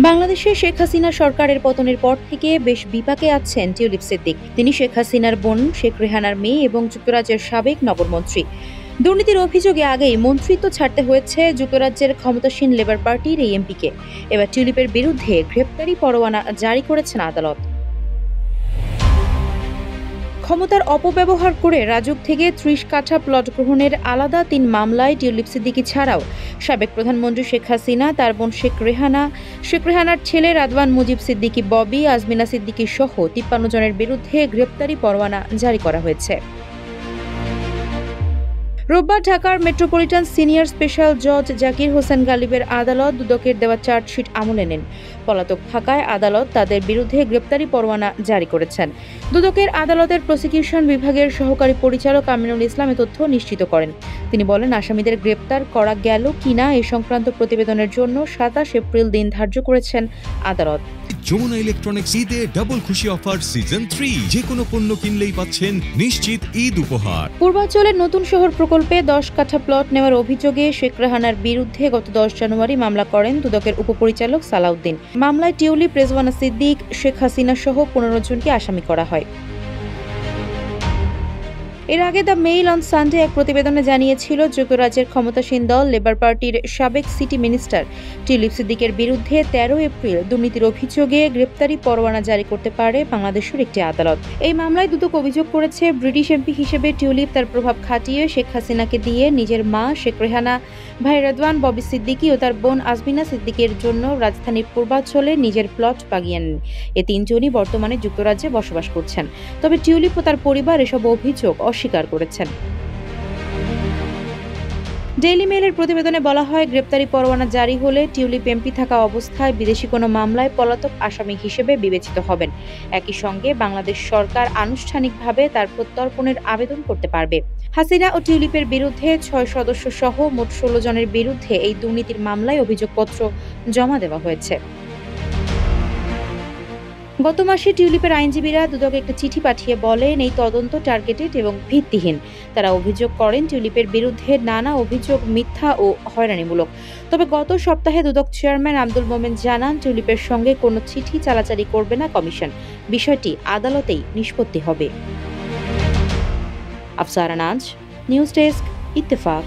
বাংলাদেশে শেখ হাসিনা সরকারের পতনের পর থেকে বেশ বিপাকে আছেন টিউলিপ সিদ্দিক। তিনি শেখ হাসিনার বোন, শেখ রেহানার মেয়ে এবং যুক্তরাজ্যের সাবেক নগরমন্ত্রী। দুর্নীতির অভিযোগে আগেই মন্ত্রিত্ব ছাড়তে হয়েছে যুক্তরাজ্যের ক্ষমতাসীন লেবার পার্টির এই এমপিকে। এবার টিউলিপের বিরুদ্ধে গ্রেপ্তারি পরোয়ানা জারি করেছেন আদালত। ক্ষমতার অপব্যবহার করে রাজুক থেকে ৩০ কাঠা প্লট গ্রহণের আলাদা ৩ মামলায় টিউলিপ সিদ্দিকী ছাড়াও সাবেক প্রধানমন্ত্রী শেখ হাসিনা, তার বোন শেখ রেহানা, শেখ রেহানার ছেলে রাদওয়ান মুজিব সিদ্দিকী ববি, আজমিনা সিদ্দিকী সহ ৫৩ জনের বিরুদ্ধে গ্রেপ্তারি পরোয়ানা জারি করা হয়েছে। রোববার ঢাকার মেট্রোপলিটন সিনিয়র স্পেশাল জজ জাকির হোসেন গালিবের আদালত দুদকের দেওয়া চার্জশিট আমলে নেন। পলাতক থাকায় আদালত তাদের বিরুদ্ধে গ্রেপ্তারি পরোয়ানা জারি করেছেন। দুদকের আদালতের প্রসিকিউশন বিভাগের সহকারী পরিচালক আমিনুল ইসলাম এ তথ্য নিশ্চিত করেন। তিনি বলেন, আসামিদের গ্রেপ্তার করা গেল কিনা এ সংক্রান্ত প্রতিবেদনের জন্য ২৭ এপ্রিল দিন ধার্য করেছেন আদালত। যমুনা ইলেকট্রনিক্স ঈদে ডাবল খুশি অফার সিজন 3, যে কোনো পণ্য কিনলেই পাচ্ছেন নিশ্চিত ঈদ উপহার। পূর্বাঞ্চলের নতুন শহর প্রকল্পে ১০ কাঠা প্লট নেওয়ার অভিযোগে শেখ রেহানার বিরুদ্ধে গত ১০ জানুয়ারি মামলা করেন দুদকের উপপরিচালক সালাউদ্দিন। মামলায় টিউলিপ, রেজওয়ানা সিদ্দিক, শেখ হাসিনা সহ ১৫ জনকে আসামি করা হয়। এর আগে দ্য মেইল অন সানডে এক প্রতিবেদনে জানিয়েছিল, যুক্তরাজ্যের ক্ষমতাসীন দল লেবার পার্টির সাবেক সিটি মিনিস্টার টিউলিপ সিদ্দিকের বিরুদ্ধে ১৩ এপ্রিল দুর্নীতির অভিযোগে গ্রেপ্তারি পরোয়ানা জারি করতে পারে বাংলাদেশের একটি আদালত। এই মামলায় দুদক অভিযোগ করেছে, ব্রিটিশ এমপি হিসেবে টিউলিপ তার প্রভাব খাটিয়ে শেখ হাসিনাকে দিয়ে নিজের মা শেখ রেহানা, ভাই রাদওয়ান, ববি সিদ্দিকী ও তার বোন আজমিনা সিদ্দিকের জন্য রাজধানীর পূর্বাঞ্চলে নিজের প্লট বাগিয়ে নেন। এ তিনজনই বর্তমানে যুক্তরাজ্যে বসবাস করছেন। তবে টিউলিপ ও তার পরিবার এসব অভিযোগ অস্বীকার করেছেন। ডেইলি মেইলের প্রতিবেদনে বলা হয়, গ্রেপ্তারি পরোয়ানা জারি হলে টিউলিপ এমপি থাকা অবস্থায় বিদেশি কোনো মামলায় পলাতক আসামি হিসেবে বিবেচিত হবেন। একই সঙ্গে বাংলাদেশ সরকার আনুষ্ঠানিকভাবে তার প্রত্যর্পণের আবেদন করতে পারবে। হাসিনা ও টিউলিপের বিরুদ্ধে ৬ সদস্য সহ মোট ১৬ জনের বিরুদ্ধে এই দুর্নীতির মামলায় অভিযোগপত্র জমা দেওয়া হয়েছে। গত মাসে টিউলিপের আইনজীবীরা দুদকে একটা চিঠি পাঠিয়ে বলেন, এই তদন্ত টার্গেটেড এবং ভিত্তিহীন। তারা অভিযোগ করেন, টিউলিপের বিরুদ্ধে নানা অভিযোগ মিথ্যা ও হয়রানিমূলক। তবে গত সপ্তাহে দুদক চেয়ারম্যান আব্দুল মোমেন জানান, টিউলিপের সঙ্গে কোনো চিঠি চালাচালি করবে না কমিশন। বিষয়টি আদালতেই নিষ্পত্তি হবে। আফসারা নাজ, নিউজ ডেস্ক, ইত্তেফাক।